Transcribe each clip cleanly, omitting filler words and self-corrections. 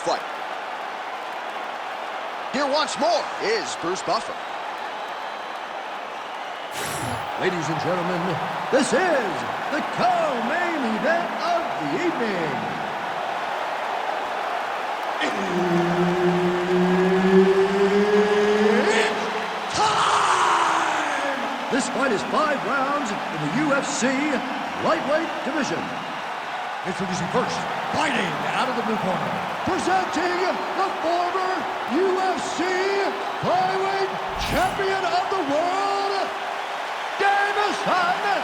great fight. Here once more is Bruce Buffer. Ladies and gentlemen, this is the co-main event of the evening. It's time! This fight is 5 rounds in the UFC lightweight division. Introducing first, fighting out of the blue corner, presenting the former UFC flyweight champion of the world, Deiveson,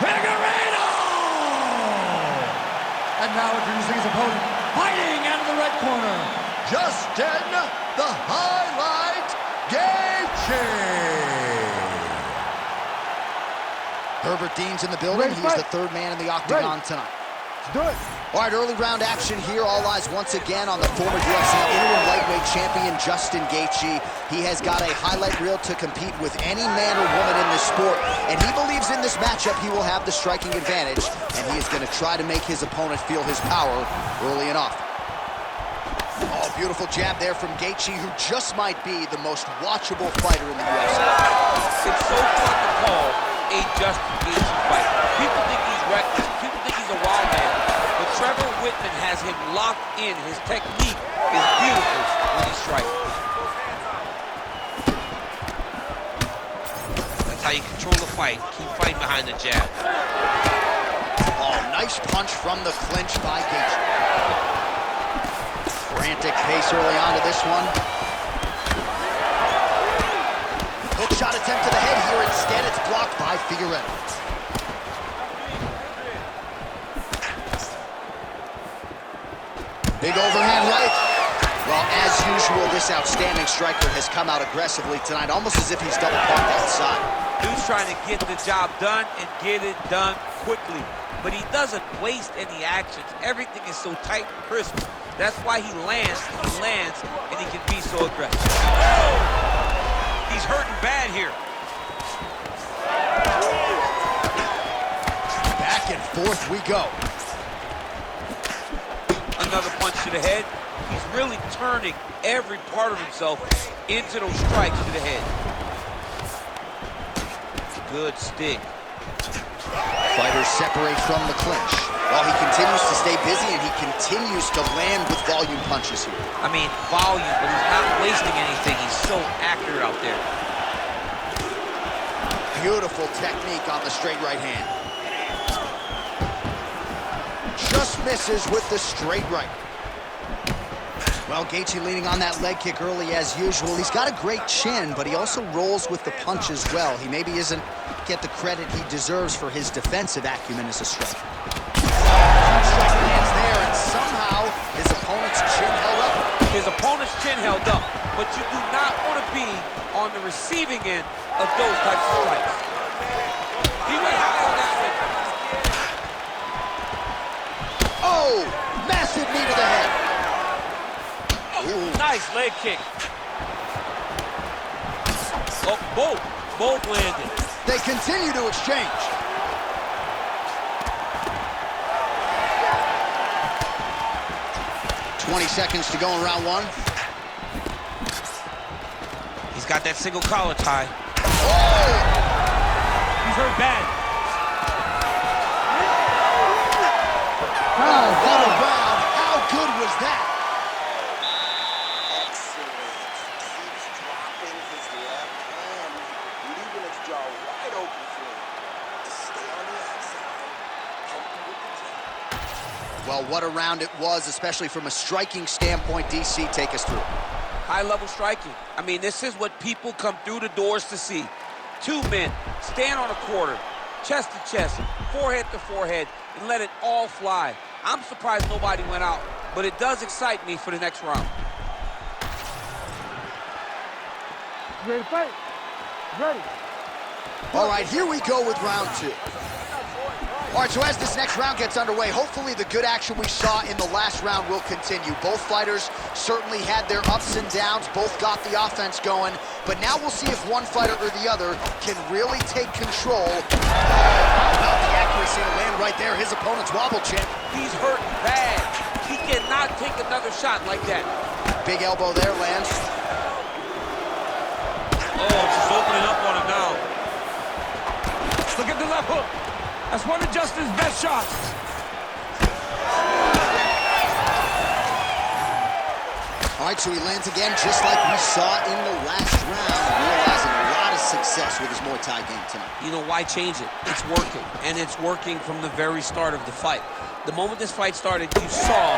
Figueiredo! And now introducing his opponent, fighting out of the red corner, Justin, the Highlight Gaethe! Herbert Dean's in the building. He's the third man in the octagon tonight. Let's do it. All right, early round action here. All eyes once again on the former UFC interim lightweight champion, Justin Gaethe. He has got a highlight reel to compete with any man or woman in this sport, and he believes in this matchup he will have the striking advantage, and he is going to try to make his opponent feel his power early and often. Oh, beautiful jab there from Gaethe, who just might be the most watchable fighter in the UFC. It's so fun to call a Justin Gaethe fight. People think he's reckless. People think he's a wild man. But Trevor Whitman has him locked in. His technique is beautiful when he's striking. That's how you control the fight. Keep fighting behind the jab. Oh, nice punch from the clinch by Gaethe. Frantic pace early on to this one. Hook shot attempt to the head here. Instead, it's blocked by Figueiredo. Big overhand right. Well, as usual, this outstanding striker has come out aggressively tonight, almost as if he's double parked outside. Dude's trying to get the job done and get it done quickly. But he doesn't waste any actions. Everything is so tight and crisp. That's why he lands, and he can be so aggressive. He's hurting bad here. Back and forth we go. Another punch to the head. He's really turning every part of himself into those strikes to the head. Good stick. Fighters separate from the clinch. While he continues to stay busy and he continues to land with volume punches here. I mean, volume, but he's not wasting anything. He's so accurate out there. Beautiful technique on the straight right hand. Just misses with the straight right. Well, Gaethe leaning on that leg kick early as usual. He's got a great chin, but he also rolls with the punch as well. He maybe isn't get the credit he deserves for his defensive acumen as a striker. Strike lands there, and somehow his opponent's chin held up. His opponent's chin held up, but you do not want to be on the receiving end of those types of strikes. He went high on that one. Oh, massive knee to the head. Oh, nice leg kick. Oh, both landed. They continue to exchange. "20 seconds to go in round one. He's got that single collar tie. Oh! He's hurt bad. Oh, what a round. How good was that? Excellent. Keeps dropping his left hand, leaving his jaw wide open for him to stay on the outside. Help him with the jab. Well, what a round it was, especially from a striking standpoint. DC, take us through. High-level striking. I mean, this is what people come through the doors to see. Two men stand on a quarter, chest to chest, forehead to forehead, and let it all fly. I'm surprised nobody went out, but it does excite me for the next round. Ready to fight? Ready. All right, here we go with round two. All right, so as this next round gets underway, hopefully the good action we saw in the last round will continue. Both fighters certainly had their ups and downs, both got the offense going, but now we'll see if one fighter or the other can really take control. How about the accuracy to land right there, his opponent's wobble chin. He's hurting bad. take another shot like that. Big elbow there, lands. Oh, just opening up on him now. Look at the left hook. That's one of Justin's best shots. All right, so he lands again just like we saw in the last round, realizing a lot of success with his Muay Thai game tonight. You know, why change it? It's working, and it's working from the very start of the fight. The moment this fight started, you saw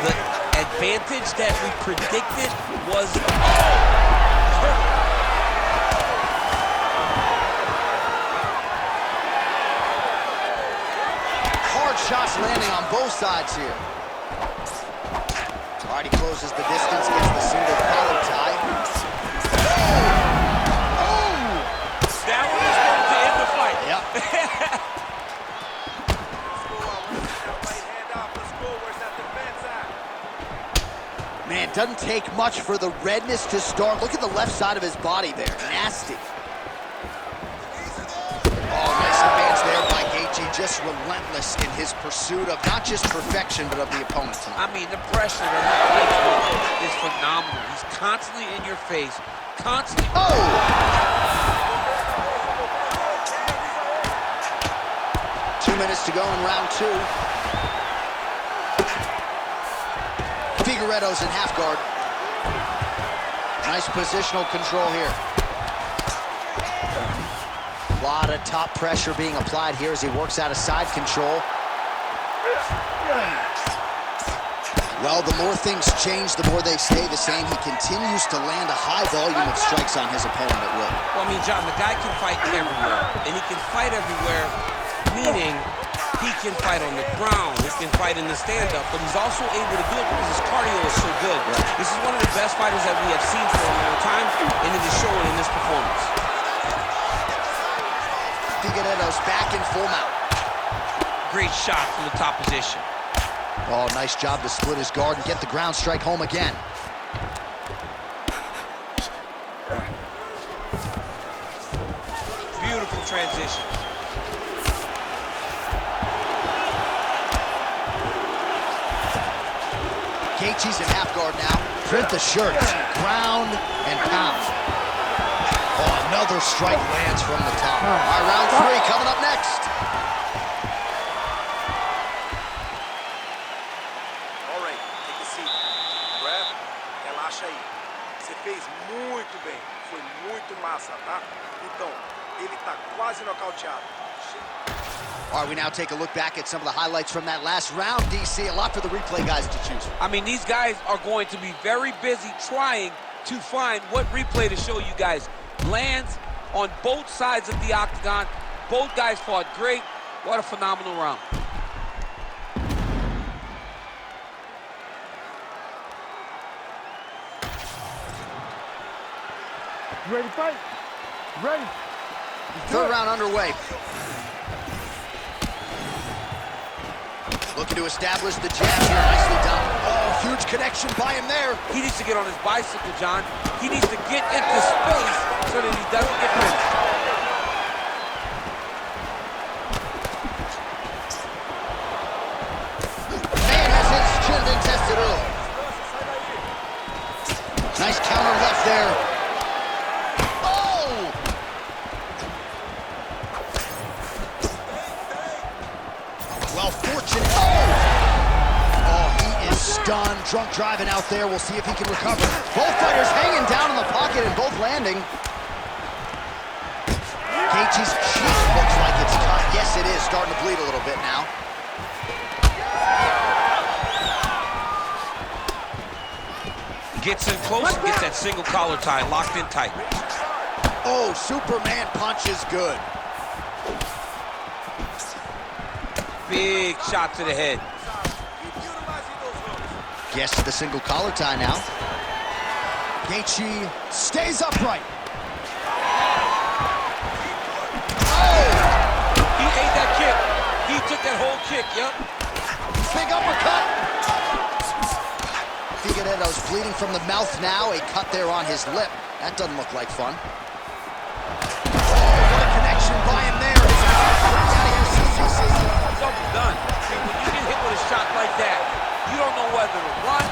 the advantage that we predicted was... Hard shots landing on both sides here. All right, he closes the distance, gets the single collar tie. Oh! That one was going to end the fight. Yep. Man, doesn't take much for the redness to start. Look at the left side of his body there. Nasty. Oh, nice advance there by Gaethe. Just relentless in his pursuit of not just perfection, but of the opponent tonight. I mean, the pressure that he fights with is phenomenal. He's constantly in your face, constantly. Oh! 2 minutes to go in round 2. Figueiredo's in half guard. Nice positional control here. A lot of top pressure being applied here as he works out of side control. Well, the more things change, the more they stay the same. He continues to land a high volume of strikes on his opponent at will. Well, I mean, John, the guy can fight everywhere, and he can fight everywhere, meaning he can fight on the ground, he can fight in the stand-up, but he's also able to do it because his cardio is so good. This is one of the best fighters that we have seen for a long time, and it is showing in this performance. Figueiredo's back in full mount. Great shot from the top position. Oh, nice job to split his guard and get the ground strike home again. Beautiful transition. Gaethje's in half guard now. Print the shirts, ground and pound. Oh, another strike lands from the top. All right, round 3 coming up next. All right, take a seat. Breath, relaxa aí. Você fez muito bem. Foi muito massa, tá? Então, ele tá quase nocauteado. All right, we now take a look back at some of the highlights from that last round, DC. A lot for the replay guys to choose from. I mean, these guys are going to be very busy trying to find what replay to show you guys. Lands on both sides of the octagon. Both guys fought great. What a phenomenal round. You ready to fight? Ready. Third round underway. Looking to establish the jab here, nicely done. Oh, huge connection by him there. He needs to get on his bicycle, John. He needs to get into space so that he doesn't get finished. Man has his chin been tested early. Nice counter left there. Oh! Well, fortunate. Oh, he is stunned. Drunk driving out there. We'll see if he can recover. Both fighters hanging down in the pocket and both landing. Gaethje's cheek looks like it's cut. Yes, it is. Starting to bleed a little bit now. Gets in close and gets that single collar tie locked in tight. Oh, Superman punch is good. Big shot to the head. Gets the single collar tie now. Gaethje stays upright. He ate that kick. He took that whole kick, yep. Big uppercut. Figueiredo's bleeding from the mouth now. A cut there on his lip. That doesn't look like fun. Oh, what a connection by him there. Something done. I mean, when you get hit with a shot like that, you don't know whether to run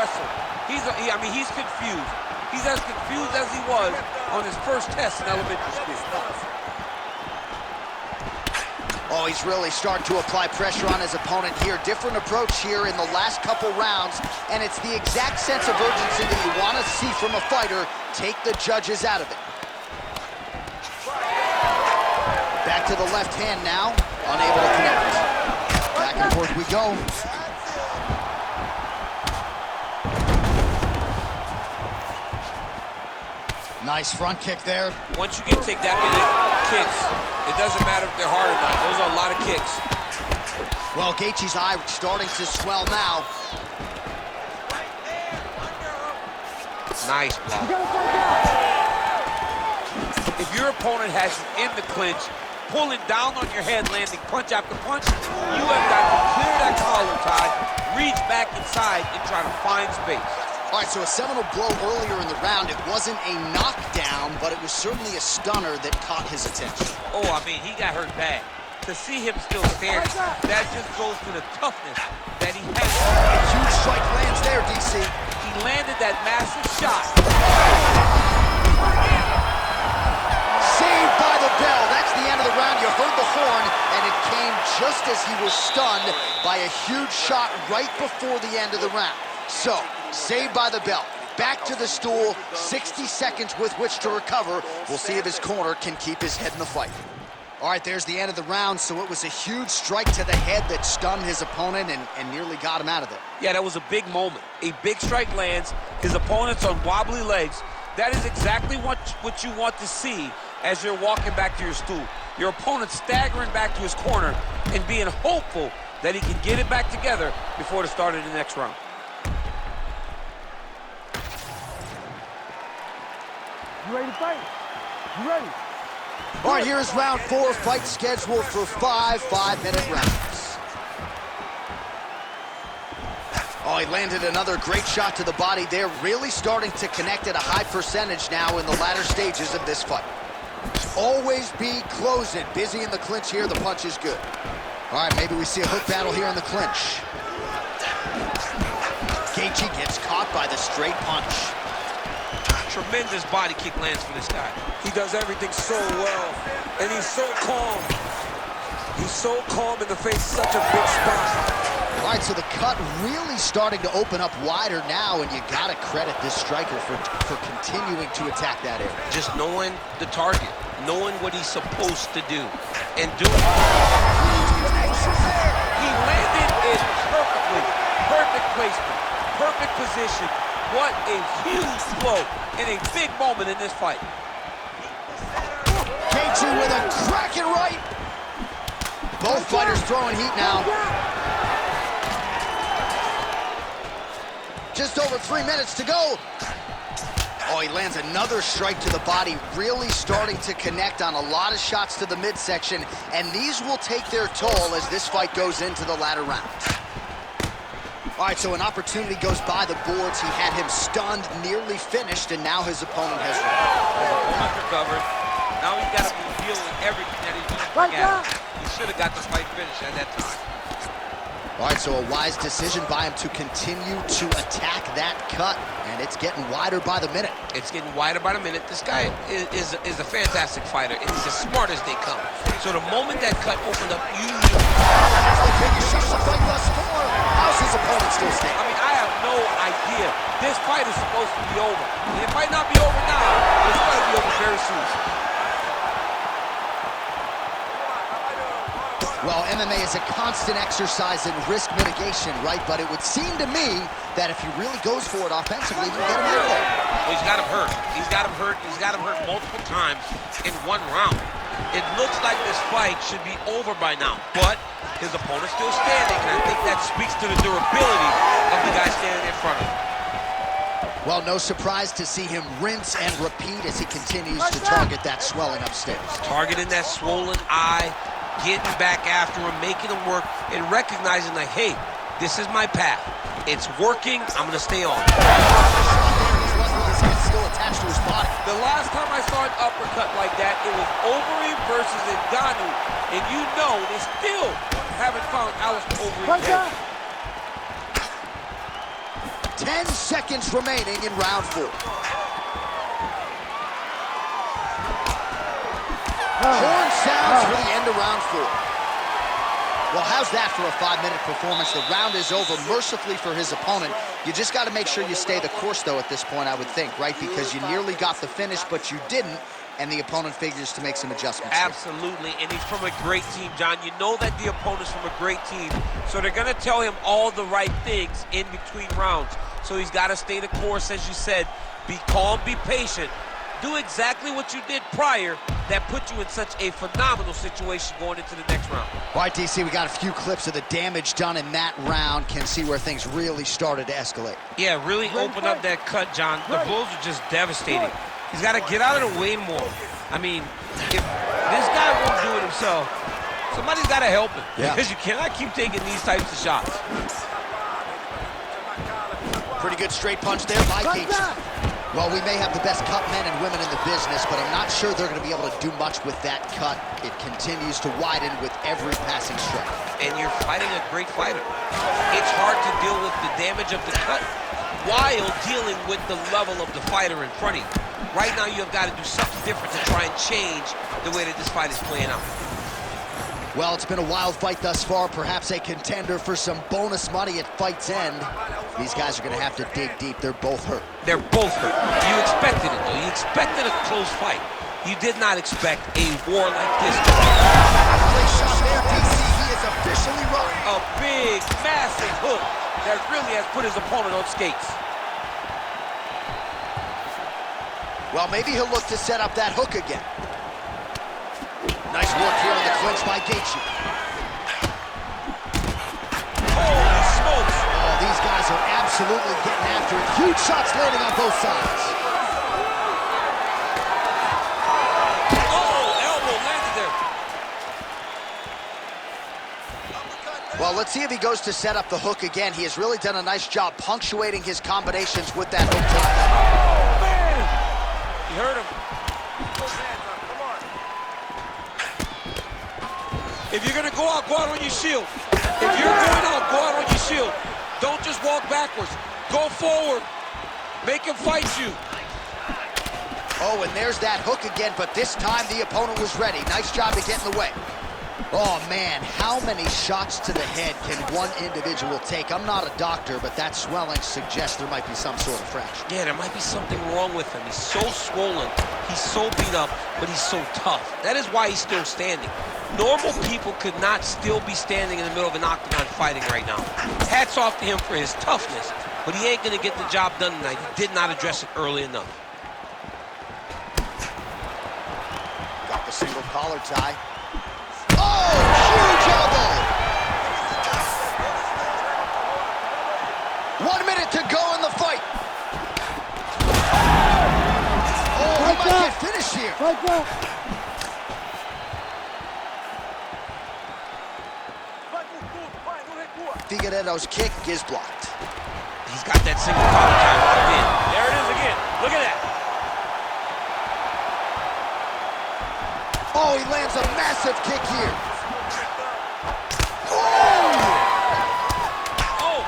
wrestle. I mean, he's confused. He's as confused as he was on his first test in elementary school. Oh, he's really starting to apply pressure on his opponent here. Different approach here in the last couple rounds, and it's the exact sense of urgency that you want to see from a fighter. Take the judges out of it. Back to the left hand now, unable to connect. Back and forth we go. Nice front kick there. Once you can take that many kicks, it doesn't matter if they're hard or not. Those are a lot of kicks. Well, Gaethje's eye starting to swell now. Nice block. If your opponent has you in the clinch, pulling down on your head, landing punch after punch, you have got to clear that collar tie, reach back inside, and try to find space. All right, so a seminal blow earlier in the round. It wasn't a knockdown, but it was certainly a stunner that caught his attention. Oh, I mean, he got hurt bad. To see him still standing, that just goes to the toughness that he has. A huge strike lands there, DC. He landed that massive shot. Saved by the bell. That's the end of the round. You heard the horn, and it came just as he was stunned by a huge shot right before the end of the round. So, saved by the bell. Back to the stool, 60 seconds with which to recover. We'll see if his corner can keep his head in the fight. All right, there's the end of the round, so it was a huge strike to the head that stunned his opponent and nearly got him out of there. Yeah, that was a big moment. A big strike lands, his opponent's on wobbly legs. That is exactly what you want to see as you're walking back to your stool. Your opponent staggering back to his corner and being hopeful that he can get it back together before the start of the next round. You ready to fight? You ready? All right, here's round 4, fight scheduled for 5 5-minute rounds. Oh, he landed another great shot to the body there, really starting to connect at a high percentage now in the latter stages of this fight. Always be closing. Busy in the clinch here, the punch is good. All right, maybe we see a hook battle here in the clinch. Gaethje gets caught by the straight punch. Tremendous body kick lands for this guy. He does everything so well, and he's so calm. He's so calm in the face, such a big spot. All right, so the cut really starting to open up wider now, and you gotta credit this striker for continuing to attack that area. Just knowing the target, knowing what he's supposed to do, and doing it. He landed it perfectly. Perfect placement, perfect position. What a huge blow in a big moment in this fight. Gaethje with a cracking right. Both fighters throwing heat now. Just over 3 minutes to go. Oh, he lands another strike to the body, really starting to connect on a lot of shots to the midsection, and these will take their toll as this fight goes into the latter rounds. All right, so an opportunity goes by the boards. He had him stunned, nearly finished, and now his opponent has Recovered. Now he's got to be feeling everything that he's doing at him. He should have got the fight finished at that time. All right, so a wise decision by him to continue to attack that cut, and it's getting wider by the minute. It's getting wider by the minute. This guy is a fantastic fighter. It's as smart as they come. So the moment that cut opened up, you knew. That's the biggest shot of the fight thus far. How's his opponent still standing? I mean, I have no idea. This fight is supposed to be over. And it might not be over now, but it's going to be over very soon. Well, MMA is a constant exercise in risk mitigation, right? But it would seem to me that if he really goes for it offensively, he can get him out of there. Well, he's got him hurt. He's got him hurt. He's got him hurt multiple times in one round. It looks like this fight should be over by now, but his opponent's still standing, and I think that speaks to the durability of the guy standing in front of him. Well, no surprise to see him rinse and repeat as he continues to target that swelling upstairs. Targeting that swollen eye, getting back after him, making him work, and recognizing like, hey, this is my path. It's working. I'm going to stay on. Still attached to his body. The last time I saw an uppercut like that, it was Overeem versus Ngannou, and you know they still haven't found Alistair Overeem's head. 10 seconds remaining in round 4. Horn sounds for the end of round 4. Well, how's that for a 5-minute performance? The round is over mercifully for his opponent. You just got to make sure you stay the course, though, at this point, I would think, right? Because you nearly got the finish, but you didn't, and the opponent figures to make some adjustments. Absolutely, and he's from a great team, John. You know that the opponent's from a great team, so they're going to tell him all the right things in between rounds. So he's got to stay the course, as you said. Be calm, be patient. Do exactly what you did prior that put you in such a phenomenal situation going into the next round. All right, DC, we got a few clips of the damage done in that round. Can see where things really started to escalate. Yeah, really open up that cut, John. The blows are just devastating. He's got to get out of the way more. I mean, if this guy won't do it himself, somebody's got to help him. Yeah. Because you cannot keep taking these types of shots. Pretty good straight punch there by Gaethe. Well, we may have the best cut men and women in the business, but I'm not sure they're going to be able to do much with that cut. It continues to widen with every passing strike. And you're fighting a great fighter. It's hard to deal with the damage of the cut while dealing with the level of the fighter in front of you. Right now, you've got to do something different to try and change the way that this fight is playing out. Well, it's been a wild fight thus far, perhaps a contender for some bonus money at fight's end. These guys are going to have to dig deep. They're both hurt. They're both hurt. You expected it, though. You expected a close fight. You did not expect a war like this. Great shot there, DC. He is officially rolling. A big, massive hook that really has put his opponent on skates. Well, maybe he'll look to set up that hook again. Nice work here on the clinch by Gaethe. Holy smokes! Oh, these guys are absolutely getting after it. Huge shots landing on both sides. Oh, elbow landed there. Well, let's see if he goes to set up the hook again. He has really done a nice job punctuating his combinations with that hook tonight. Oh, man! He hurt him. If you're going to go out on your shield. If you're going out, go out on your shield. Don't just walk backwards. Go forward. Make him fight you. Oh, and there's that hook again, but this time the opponent was ready. Nice job to get in the way. Oh, man, how many shots to the head can one individual take? I'm not a doctor, but that swelling suggests there might be some sort of fracture. Yeah, there might be something wrong with him. He's so swollen. He's so beat up, but he's so tough. That is why he's still standing. Normal people could not still be standing in the middle of an octagon fighting right now. Hats off to him for his toughness, but he ain't going to get the job done tonight. He did not address it early enough. Got the single collar tie. Oh, huge elbow! 1 minute to go in the fight. Oh, he might get finished here. Figueiredo's kick is blocked. He's got that single collar tie locked in. There it is again. Look at that. Oh, he lands a massive kick here. Oh! Oh!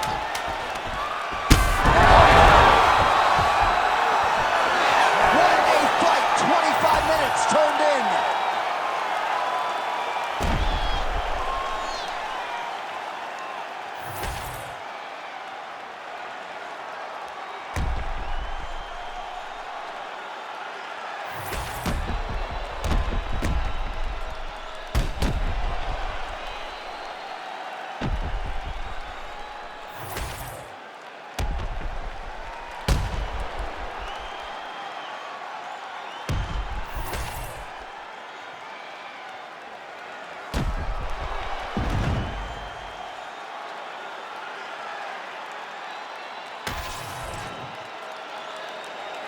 What a fight! 25 minutes turned in.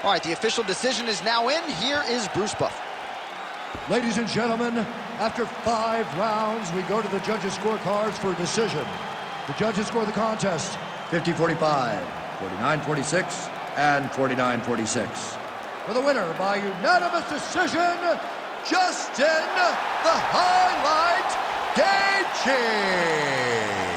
All right, the official decision is now in. Here is Bruce Buffer. Ladies and gentlemen, after 5 rounds, we go to the judges' scorecards for a decision. The judges score the contest 50-45, 49-46, and 49-46. For the winner by unanimous decision, Justin the Highlight Gaethje.